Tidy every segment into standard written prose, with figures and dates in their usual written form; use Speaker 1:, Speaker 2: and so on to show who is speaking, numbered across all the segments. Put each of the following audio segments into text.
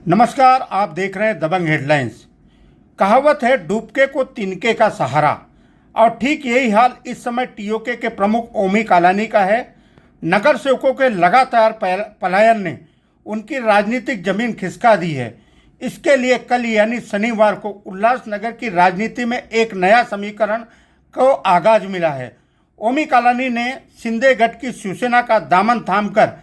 Speaker 1: नमस्कार, आप देख रहे हैं दबंग हेडलाइंस। कहावत है डूबके को तिनके का सहारा, और ठीक यही हाल इस समय टीओके के प्रमुख ओमी कालानी का है। नगर सेवकों के लगातार पलायन ने उनकी राजनीतिक जमीन खिसका दी है। इसके लिए कल यानी शनिवार को उल्लासनगर की राजनीति में एक नया समीकरण को आगाज मिला है। ओमी कालानी ने शिंदेगढ़ की शिवसेना का दामन थामकर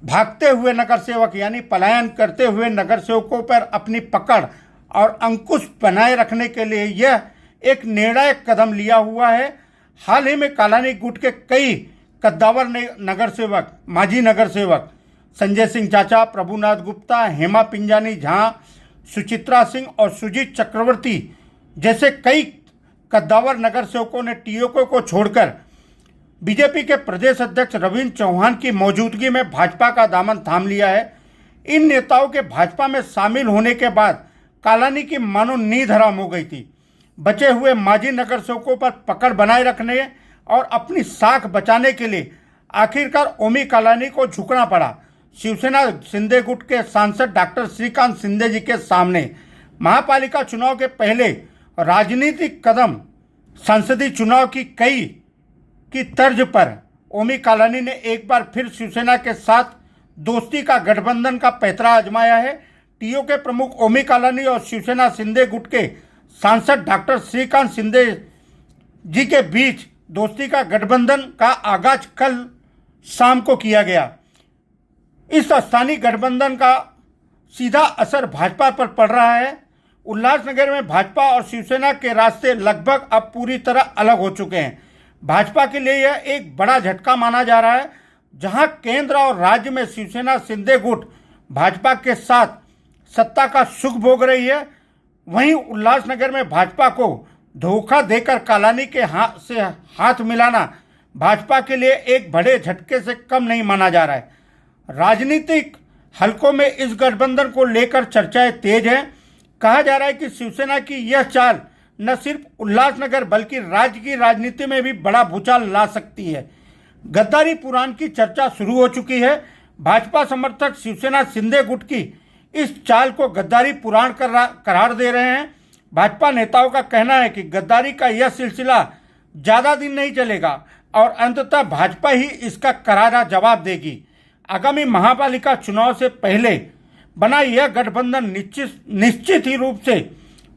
Speaker 1: भागते हुए नगर सेवक यानी पलायन करते हुए नगर सेवकों पर अपनी पकड़ और अंकुश बनाए रखने के लिए यह एक निर्णायक कदम लिया हुआ है। हाल ही में कालानी गुट के कई कद्दावर नगर सेवक, माजी नगर सेवक संजय सिंह चाचा, प्रभुनाथ गुप्ता, हेमा पिंजानी झा, सुचित्रा सिंह और सुजीत चक्रवर्ती जैसे कई कद्दावर नगर सेवकों ने टीओके को छोड़कर बीजेपी के प्रदेश अध्यक्ष रविंद्र चौहान की मौजूदगी में भाजपा का दामन थाम लिया है। इन नेताओं के भाजपा में शामिल होने के बाद कालानी की मानो नींद हराम हो गई थी। बचे हुए माजी नगर सेवकों पर पकड़ बनाए रखने और अपनी साख बचाने के लिए आखिरकार ओमी कालानी को झुकना पड़ा। शिवसेना शिंदे गुट के सांसद डॉक्टर श्रीकांत शिंदे जी के सामने महापालिका चुनाव के पहले राजनीतिक कदम संसदीय चुनाव की तर्ज पर ओमी कालानी ने एक बार फिर शिवसेना के साथ दोस्ती का गठबंधन का पैंतरा आजमाया है। टीओके प्रमुख ओमी कालानी और शिवसेना शिंदे गुट के सांसद डॉक्टर श्रीकांत शिंदे जी के बीच दोस्ती का गठबंधन का आगाज कल शाम को किया गया। इस स्थानीय गठबंधन का सीधा असर भाजपा पर पड़ रहा है। उल्लासनगर में भाजपा और शिवसेना के रास्ते लगभग अब पूरी तरह अलग हो चुके हैं। भाजपा के लिए यह एक बड़ा झटका माना जा रहा है। जहां केंद्र और राज्य में शिवसेना शिंदे गुट भाजपा के साथ सत्ता का सुख भोग रही है, वहीं उल्लासनगर में भाजपा को धोखा देकर कालानी के हाथ मिलाना भाजपा के लिए एक बड़े झटके से कम नहीं माना जा रहा है। राजनीतिक हलकों में इस गठबंधन को लेकर चर्चाएं तेज हैं। कहा जा रहा है कि शिवसेना की यह चाल न सिर्फ उल्लासनगर बल्कि राज्य की राजनीति में भी बड़ा भूचाल ला सकती है। गद्दारी पुराण की चर्चा शुरू हो चुकी है। भाजपा समर्थक शिवसेना शिंदे गुट की इस चाल को गद्दारी पुराण करार दे रहे हैं। भाजपा नेताओं का कहना है कि गद्दारी का यह सिलसिला ज़्यादा दिन नहीं चलेगा और अंततः भाजपा ही इसका करारा जवाब देगी। आगामी महापालिका चुनाव से पहले बना यह गठबंधन निश्चित ही रूप से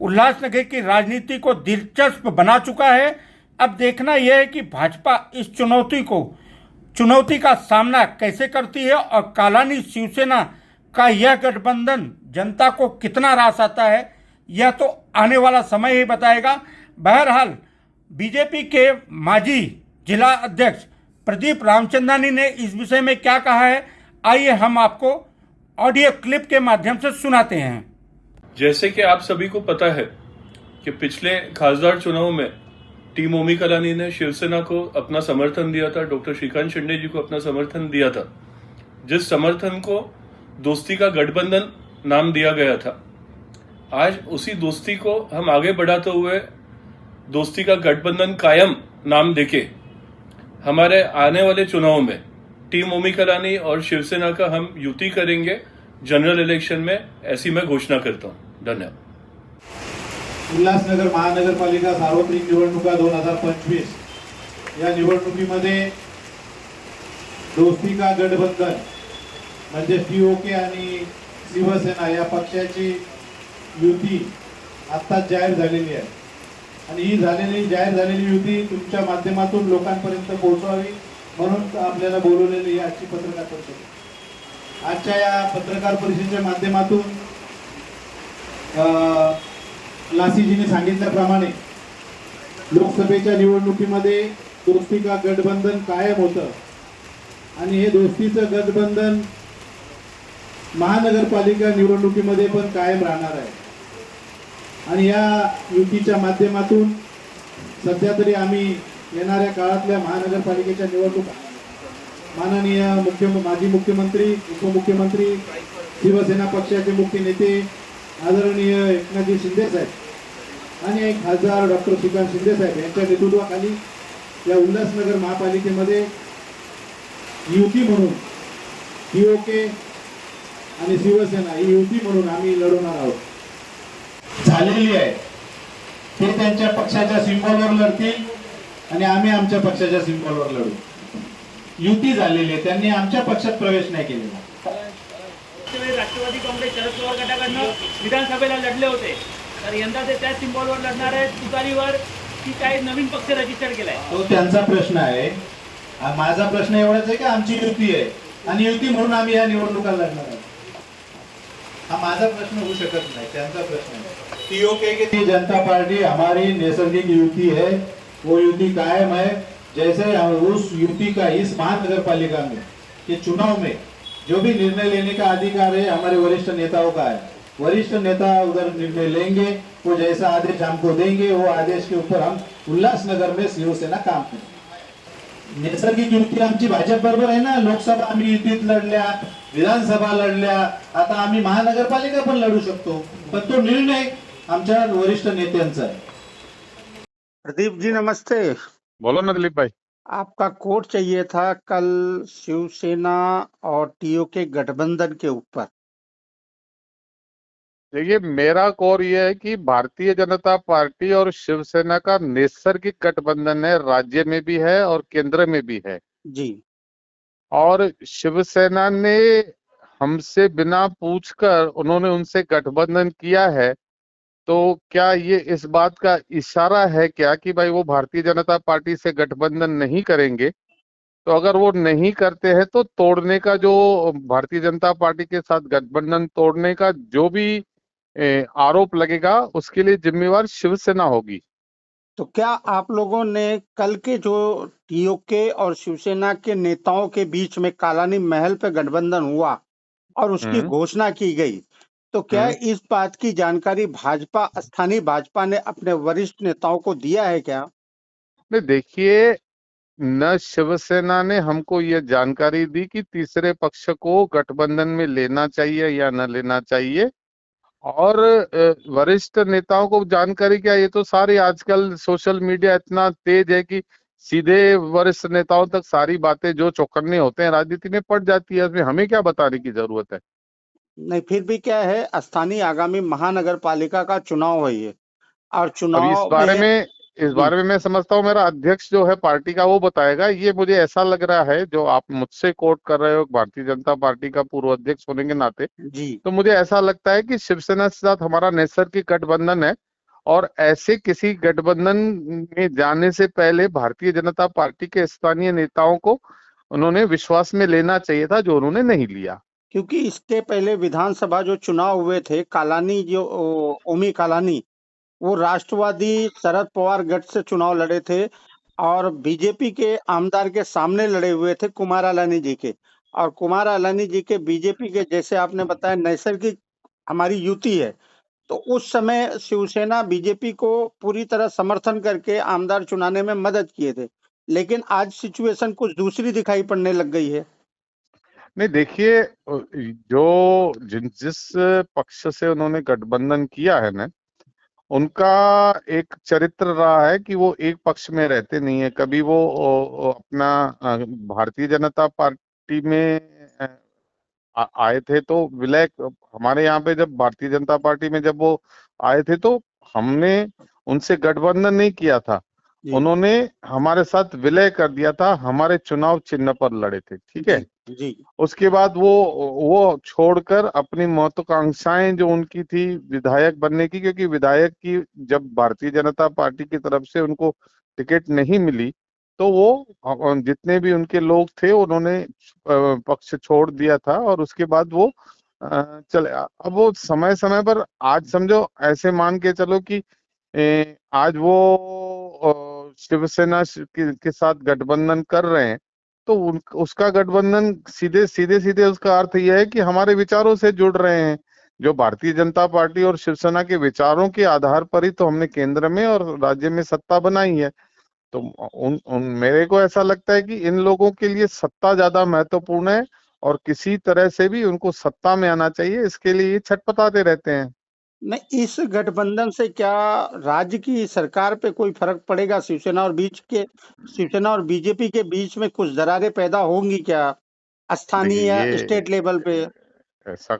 Speaker 1: उल्लासनगर की राजनीति को दिलचस्प बना चुका है। अब देखना यह है कि भाजपा इस चुनौती का सामना कैसे करती है और कालानी शिवसेना का यह गठबंधन जनता को कितना रास आता है, यह तो आने वाला समय ही बताएगा। बहरहाल बीजेपी के माजी जिला अध्यक्ष प्रदीप रामचंदानी ने इस विषय में क्या कहा है, आइए हम आपको ऑडियो क्लिप के माध्यम से सुनाते हैं।
Speaker 2: जैसे कि आप सभी को पता है कि पिछले खासदार चुनाव में टीम ओमी कालानी ने शिवसेना को अपना समर्थन दिया था, डॉक्टर श्रीकांत शिंदे जी को अपना समर्थन दिया था, जिस समर्थन को दोस्ती का गठबंधन नाम दिया गया था। आज उसी दोस्ती को हम आगे बढ़ाते हुए दोस्ती का गठबंधन कायम नाम देके हमारे आने वाले चुनाव में टीम ओमी कालानी और शिवसेना का हम युति करेंगे जनरल इलेक्शन में, ऐसी मैं घोषणा करता हूं। धन्यवाद।
Speaker 3: उल्लासनगर महानगरपालिका सार्वत्रिक निवडणुका 2025 या निवडणुकीमध्ये दोस्ती का गठबंधन म्हणजे टीओके आणि शिवसेना या पक्षाची युती आत्ताच जाहीर झालेली आहे आणि ही जाहीर झालेली युती तुमच्या माध्यमातून लोकांपर्यंत पोहोचवावी म्हणून आपल्याला बोलवलेली आजची पत्रकार परिषद। आजच्या या पत्रकार परिषदेच्या माध्यमातून लासीजीने सांगितल्याप्रमाणे लोकसभेच्या निवडणुकीमध्ये दोस्ती का गठबंधन कायम होतं आणि हे दोस्तीचं गठबंधन महानगरपालिका निवडणुकीमध्ये पण कायम राहणार आहे। आणि या युतीच्या माध्यमातून सध्या तरी आम्ही येणाऱ्या काळातल्या महानगरपालिकेच्या निवडणुका माननीय माजी मुख्यमंत्री, उपमुख्यमंत्री, शिवसेना पक्षाचे मुख्य नेते आदरणीय एकनाथजी शिंदे साहेब आणि खासदार डॉक्टर श्रीकांत शिंदे साहेब यांच्या नेतृत्वाखाली या उल्हासनगर महापालिकेमध्ये युती म्हणून टीओके आणि शिवसेना ही युती म्हणून आम्ही लढवणार आहोत झालेली आहे. ते त्यांच्या पक्षाच्या सिंबॉलवर लढतील आणि आम्ही आमच्या पक्षाच्या सिंबॉलवर लढू. युती झालेली आहे, त्यांनी आमच्या पक्षात प्रवेश नाही केलेला.
Speaker 4: त्यावेळी राष्ट्रवादी काँग्रेस शरद पवार गटाकडनं विधानसभेला लढले होते, तर यंदा ते त्याच सिम्बॉलवर लढणार आहेत, तुतारीवर, की काही नवीन पक्ष रजिस्टर केलाय?
Speaker 3: तो त्यांचा प्रश्न आहे. माझा प्रश्न एवढाच आहे की आमची युती आहे आणि युती म्हणून आम्ही या निवडणुका लढणार आहोत. हा माझा प्रश्न होऊ शकत नाही, त्यांचा प्रश्न है. टीओके की जनता पार्टी हमारी नैसर्गिक युति है, वो युति कायम है. जैसे उस युति का इस महानगर पालिका में के चुनाव में जो भी निर्णय लेने का अधिकार है हमारे वरिष्ठ नेताओं का है. वरिष्ठ नेता उधर निर्णय लेंगे, वो जैसा आदेश हमको देंगे वो आदेश के ऊपर हम उल्लासनगर में शिवसेना काम करें. नैसर्गिक युती आमची भाजप बरोबर आहे ना. लोकसभा आम्ही युतीत लढल्या, विधानसभा लढल्या, आता आम्ही महानगरपालिका पण लढू शकतो, पण तो निर्णय आमच्या वरिष्ठ नेत्यांचा आहे.
Speaker 1: प्रदीप जी नमस्ते।
Speaker 5: बोलो ना दिलीप भाई।
Speaker 1: आपका कोट चाहिए था कल शिवसेना और टीओके गठबंधन के ऊपर।
Speaker 5: देखिए मेरा कोर ये है कि भारतीय जनता पार्टी और शिवसेना का नैसर्गिक गठबंधन है, राज्य में भी है और केंद्र में भी है।
Speaker 1: जी
Speaker 5: और शिवसेना ने हमसे बिना पूछकर उन्होंने उनसे गठबंधन किया है, तो क्या ये इस बात का इशारा है क्या कि भाई वो भारतीय जनता पार्टी से गठबंधन नहीं करेंगे? तो अगर वो नहीं करते हैं तो तोड़ने का जो भारतीय जनता पार्टी के साथ गठबंधन तोड़ने का जो भी आरोप लगेगा उसके लिए जिम्मेवार शिवसेना होगी।
Speaker 1: तो क्या आप लोगों ने कल के जो टीओके और शिवसेना के नेताओं के बीच में कालानी महल पे गठबंधन हुआ और उसकी घोषणा की गई, तो क्या इस बात की जानकारी भाजपा स्थानीय भाजपा ने अपने वरिष्ठ नेताओं को दिया है क्या?
Speaker 5: नहीं, देखिए न शिवसेना ने हमको ये जानकारी दी कि तीसरे पक्ष को गठबंधन में लेना चाहिए या न लेना चाहिए, और वरिष्ठ नेताओं को जानकारी क्या, ये तो सारी आजकल सोशल मीडिया इतना तेज है कि सीधे वरिष्ठ नेताओं तक सारी बातें जो चौकन्ने होते हैं राजनीति में पड़ जाती है, इसमें हमें क्या बताने की जरूरत है।
Speaker 1: नहीं, फिर भी क्या है, स्थानीय आगामी महानगर पालिका का चुनाव है ये, और
Speaker 5: अब
Speaker 1: चुनाव
Speaker 5: इस बारे में मैं समझता हूँ मेरा अध्यक्ष जो है पार्टी का वो बताएगा। ये मुझे ऐसा लग रहा है, जो आप मुझसे कोट कर रहे हो भारतीय जनता पार्टी का पूर्व अध्यक्ष होने के नाते,
Speaker 1: जी
Speaker 5: तो मुझे ऐसा लगता है कि शिवसेना के साथ हमारा नैसर्गिक गठबंधन है, और ऐसे किसी गठबंधन में जाने से पहले भारतीय जनता पार्टी के स्थानीय नेताओं को उन्होंने विश्वास में लेना चाहिए था, जो उन्होंने नहीं लिया।
Speaker 1: क्योंकि इसके पहले विधानसभा जो चुनाव हुए थे, कालानी जो ओमी कालानी, वो राष्ट्रवादी शरद पवार गठ से चुनाव लड़े थे और बीजेपी के आमदार के सामने लड़े हुए थे कुमार अलानी जी के, और कुमार अलानी जी के बीजेपी के, जैसे आपने बताया, नैसर्गिक हमारी युति है, तो उस समय शिवसेना बीजेपी को पूरी तरह समर्थन करके आमदार चुनाने में मदद किए थे, लेकिन आज सिचुएशन कुछ दूसरी दिखाई पड़ने लग गई है।
Speaker 5: नहीं, देखिए जिस पक्ष से उन्होंने गठबंधन किया है ना, उनका एक चरित्र रहा है कि वो एक पक्ष में रहते नहीं है। कभी वो अपना भारतीय जनता पार्टी में आए थे तो विलय, हमारे यहाँ पे जब भारतीय जनता पार्टी में जब वो आए थे तो हमने उनसे गठबंधन नहीं किया था, उन्होंने हमारे साथ विलय कर दिया था, हमारे चुनाव चिन्ह पर लड़े थे, ठीक है
Speaker 1: जी।
Speaker 5: उसके बाद वो छोड़कर अपनी महत्वाकांक्षाएं जो उनकी थी विधायक बनने की, क्योंकि विधायक की जब भारतीय जनता पार्टी की तरफ से उनको टिकट नहीं मिली तो वो जितने भी उनके लोग थे उन्होंने पक्ष छोड़ दिया था, और उसके बाद वो चले। अब वो समय समय पर, आज समझो ऐसे मान के चलो कि आज वो शिवसेना के साथ गठबंधन कर रहे हैं, तो उसका गठबंधन सीधे उसका अर्थ यह है कि हमारे विचारों से जुड़ रहे हैं। जो भारतीय जनता पार्टी और शिवसेना के विचारों के आधार पर ही तो हमने केंद्र में और राज्य में सत्ता बनाई है। तो मेरे को ऐसा लगता है कि इन लोगों के लिए सत्ता ज्यादा महत्वपूर्ण है, और किसी तरह से भी उनको सत्ता में आना चाहिए, इसके लिए ये छटपटाते रहते हैं।
Speaker 1: नहीं, इस गठबंधन से क्या राज्य की सरकार पे कोई फर्क पड़ेगा? शिवसेना और बीजेपी के बीच में कुछ दरारें पैदा होंगी क्या, स्थानीय या स्टेट लेवल पे?
Speaker 5: ऐसा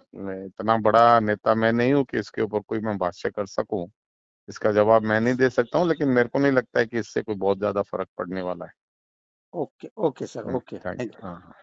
Speaker 5: इतना बड़ा नेता मैं नहीं हूँ कि इसके ऊपर कोई मैं भाष्य कर सकूं। इसका जवाब मैं नहीं दे सकता हूँ, लेकिन मेरे को नहीं लगता है कि इससे कोई बहुत ज्यादा फर्क पड़ने वाला है।
Speaker 1: Okay okay sir, okay,
Speaker 5: thank
Speaker 1: thank
Speaker 5: you.
Speaker 1: You.
Speaker 5: हाँ हाँ।